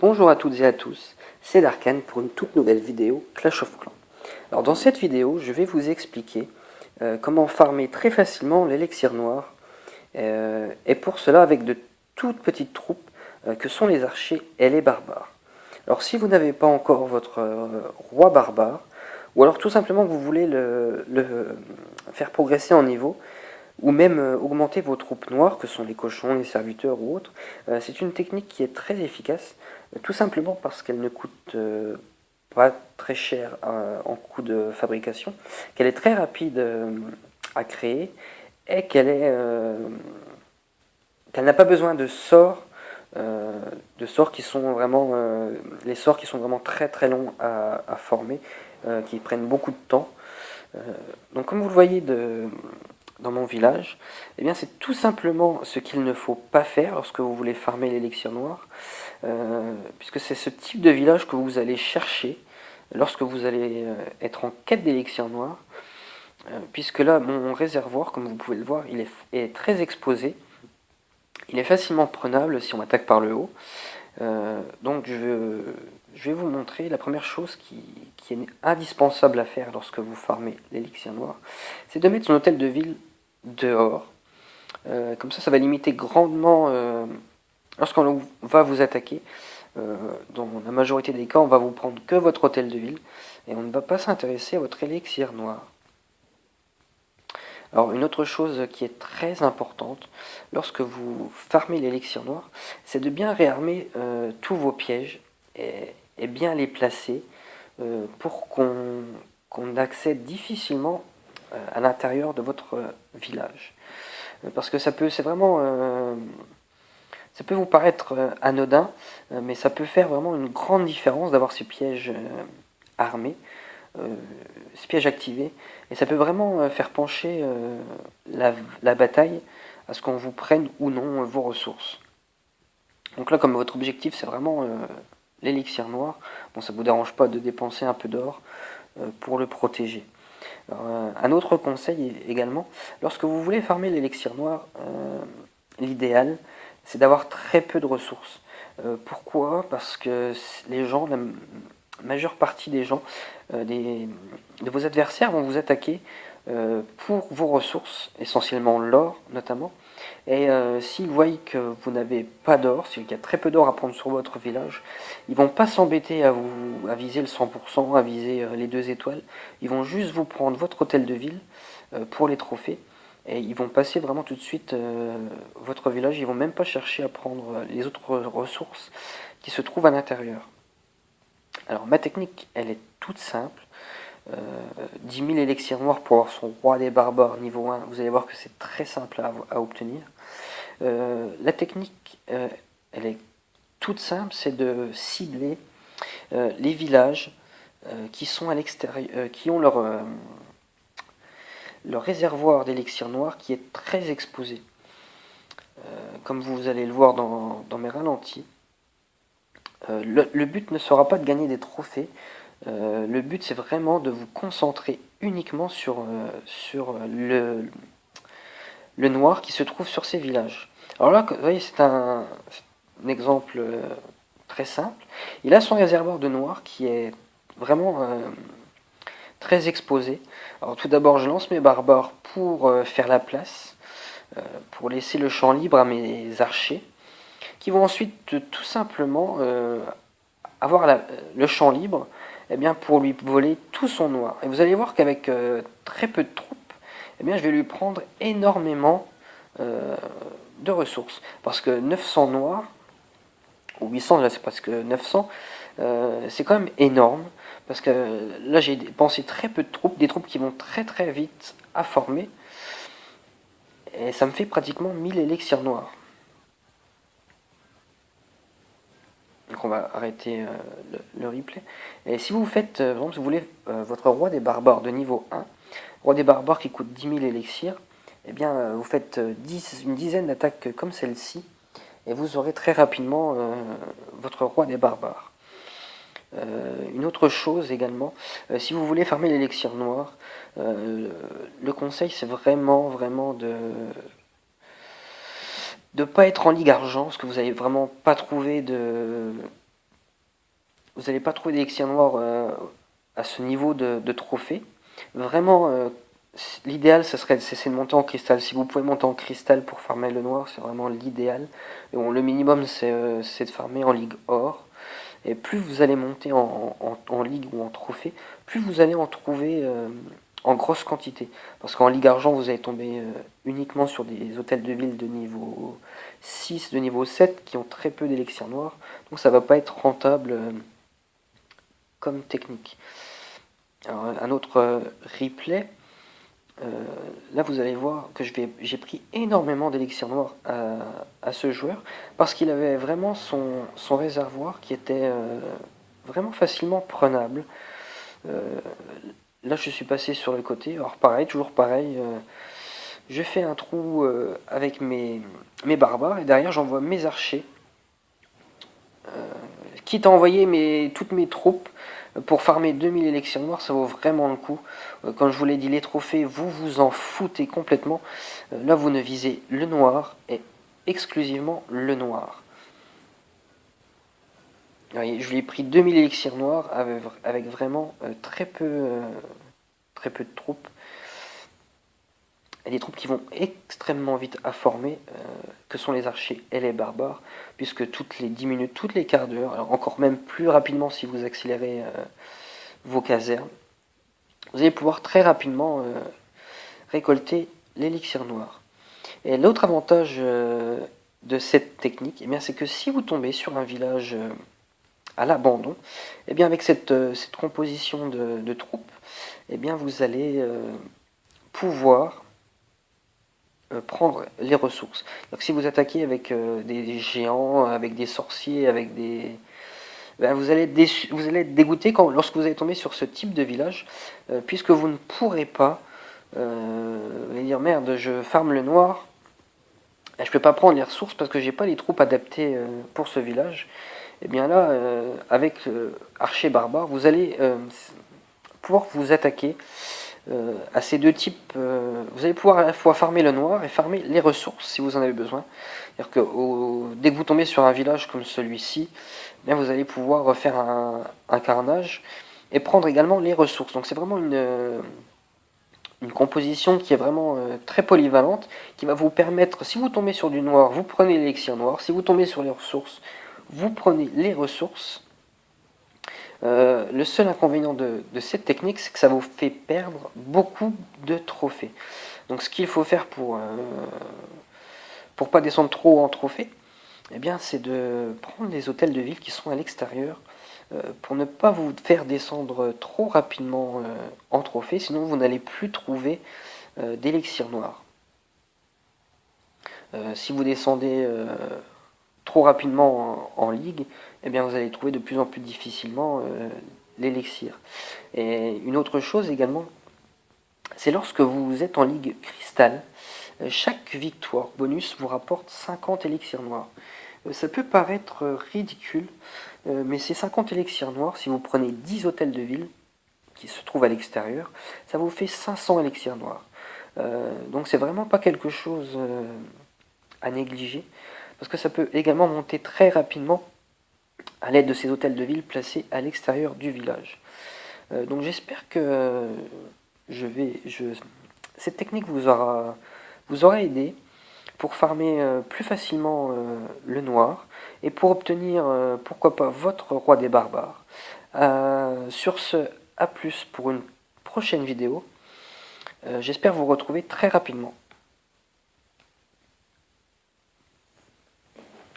Bonjour à toutes et à tous, c'est Darkan pour une toute nouvelle vidéo Clash of Clans. Alors dans cette vidéo, je vais vous expliquer comment farmer très facilement l'élixir noir, et pour cela avec de toutes petites troupes que sont les archers et les barbares. Alors si vous n'avez pas encore votre roi barbare, ou alors tout simplement que vous voulez le faire progresser en niveau, ou même augmenter vos troupes noires, que sont les cochons, les serviteurs ou autres, c'est une technique qui est très efficace, tout simplement parce qu'elle ne coûte pas très cher en coût de fabrication, qu'elle est très rapide à créer, et qu'elle n'a pas besoin de sorts qui sont vraiment les sorts qui sont vraiment très très longs à former, qui prennent beaucoup de temps. Donc comme vous le voyez dans mon village, eh bien c'est tout simplement ce qu'il ne faut pas faire lorsque vous voulez farmer l'élixir noir, puisque c'est ce type de village que vous allez chercher lorsque vous allez être en quête d'élixir noir, puisque là mon réservoir, comme vous pouvez le voir, est très exposé, il est facilement prenable si on attaque par le haut. Donc je vais vous montrer la première chose qui est indispensable à faire lorsque vous farmez l'élixir noir, c'est de mettre son hôtel de ville dehors. Comme ça va limiter grandement, lorsqu'on va vous attaquer, dans la majorité des cas, on va vous prendre que votre hôtel de ville, et on ne va pas s'intéresser à votre élixir noir. Alors une autre chose qui est très importante lorsque vous farmez l'élixir noir, c'est de bien réarmer tous vos pièges et bien les placer pour qu'on accède difficilement à l'intérieur de votre village. Parce que ça peut vous paraître anodin, mais ça peut faire vraiment une grande différence d'avoir ces pièges armés, ces pièges activés, et ça peut vraiment faire pencher la bataille à ce qu'on vous prenne ou non vos ressources. Donc là, comme votre objectif c'est vraiment l'élixir noir, bon, ça ne vous dérange pas de dépenser un peu d'or pour le protéger. Alors, un autre conseil également, lorsque vous voulez farmer l'élixir noir, l'idéal c'est d'avoir très peu de ressources. Pourquoi? Parce que les gens, la majeure partie des gens, de vos adversaires vont vous attaquer pour vos ressources, essentiellement l'or notamment. Et s'ils voient que vous n'avez pas d'or, s'il y a très peu d'or à prendre sur votre village, ils vont pas s'embêter à viser le 100%, à viser les 2 étoiles. Ils vont juste vous prendre votre hôtel de ville pour les trophées. Et ils vont passer vraiment tout de suite votre village. Ils vont même pas chercher à prendre les autres ressources qui se trouvent à l'intérieur. Alors ma technique, elle est toute simple. 10 000 élixirs noirs pour avoir son roi des barbares niveau 1, vous allez voir que c'est très simple à obtenir. La technique, elle est toute simple, c'est de cibler les villages qui sont à l'extérieur, qui ont leur réservoir d'élixirs noirs qui est très exposé. Comme vous allez le voir dans mes ralentis, le but ne sera pas de gagner des trophées. Le but c'est vraiment de vous concentrer uniquement sur le noir qui se trouve sur ces villages. Alors là, vous voyez, c'est un exemple très simple. Il a son réservoir de noir qui est vraiment très exposé. Alors tout d'abord, je lance mes barbares pour faire la place, pour laisser le champ libre à mes archers, qui vont ensuite tout simplement avoir le champ libre, eh bien, pour lui voler tout son noir. Et vous allez voir qu'avec très peu de troupes, eh bien, je vais lui prendre énormément de ressources. Parce que 900 noirs, ou 800, là c'est presque 900, c'est quand même énorme. Parce que là j'ai dépensé très peu de troupes, des troupes qui vont très très vite à former. Et ça me fait pratiquement 1000 élixirs noirs. Donc on va arrêter le replay. Et si vous faites, par exemple, si vous voulez votre roi des barbares de niveau 1, roi des barbares qui coûte 10 000 élixirs, eh bien vous faites une dizaine d'attaques comme celle-ci, et vous aurez très rapidement votre roi des barbares. Une autre chose également, si vous voulez farmer l'élixir noir, le conseil c'est vraiment de ne pas être en ligue argent, parce que vous n'allez vraiment pas trouver vous n'allez pas trouver d'élixir noir à ce niveau de trophée. Vraiment, l'idéal, c'est de monter en cristal. Si vous pouvez monter en cristal pour farmer le noir, c'est vraiment l'idéal. Bon, le minimum, c'est de farmer en ligue or. Et plus vous allez monter en ligue ou en trophée, plus vous allez en trouver en grosse quantité. Parce qu'en ligue argent, vous allez tomber uniquement sur des hôtels de ville de niveau 6, de niveau 7, qui ont très peu d'élixirs noirs. Donc ça va pas être rentable comme technique. Alors, un autre replay. Là, vous allez voir que j'ai pris énormément d'élixirs noirs à ce joueur parce qu'il avait vraiment son réservoir qui était vraiment facilement prenable. Là, je suis passé sur le côté. Alors, pareil, toujours pareil. Je fais un trou avec mes barbares et derrière, j'envoie mes archers. Quitte à envoyer toutes mes troupes pour farmer 2000 élixirs noirs, ça vaut vraiment le coup. Comme je vous l'ai dit, les trophées, vous vous en foutez complètement. Là, vous ne visez le noir et exclusivement le noir. Voyez, je lui ai pris 2000 élixirs noirs avec vraiment très peu de troupes. Et des troupes qui vont extrêmement vite à former, que sont les archers et les barbares, puisque toutes les 10 minutes, toutes les quarts d'heure, alors encore même plus rapidement si vous accélérez vos casernes, vous allez pouvoir très rapidement récolter l'élixir noir. Et l'autre avantage de cette technique, eh bien, c'est que si vous tombez sur un village à l'abandon, eh bien, avec cette composition de troupes, eh bien, vous allez pouvoir prendre les ressources. Donc si vous attaquez avec des géants, avec des sorciers, avec des... Ben, vous allez être dégoûté lorsque vous allez tomber sur ce type de village, puisque vous ne pourrez pas dire merde, je farme le noir, et je peux pas prendre les ressources parce que j'ai pas les troupes adaptées pour ce village. Et bien là, avec archer barbare, vous allez pouvoir vous attaquer à ces deux types. Vous allez pouvoir à la fois farmer le noir et farmer les ressources si vous en avez besoin. C'est-à-dire que dès que vous tombez sur un village comme celui-ci, vous allez pouvoir refaire un carnage et prendre également les ressources. Donc c'est vraiment une composition qui est vraiment très polyvalente, qui va vous permettre, si vous tombez sur du noir, vous prenez l'élixir noir, si vous tombez sur les ressources, vous prenez les ressources. Le seul inconvénient de cette technique, c'est que ça vous fait perdre beaucoup de trophées. Donc ce qu'il faut faire pour pas descendre trop en trophées, eh bien, c'est de prendre les hôtels de ville qui sont à l'extérieur pour ne pas vous faire descendre trop rapidement en trophée, sinon vous n'allez plus trouver d'élixir noir. Si vous descendez trop rapidement en ligue, eh bien vous allez trouver de plus en plus difficilement l'élixir. Et une autre chose également, c'est lorsque vous êtes en ligue cristal, chaque victoire bonus vous rapporte 50 élixirs noirs. Ça peut paraître ridicule, mais ces 50 élixirs noirs, si vous prenez 10 hôtels de ville qui se trouvent à l'extérieur, ça vous fait 500 élixirs noirs. Donc c'est vraiment pas quelque chose à négliger, parce que ça peut également monter très rapidement à l'aide de ces hôtels de ville placés à l'extérieur du village. Donc j'espère que cette technique vous aura aidé pour farmer plus facilement le noir et pour obtenir, pourquoi pas, votre roi des barbares. Sur ce, à plus pour une prochaine vidéo. J'espère vous retrouver très rapidement.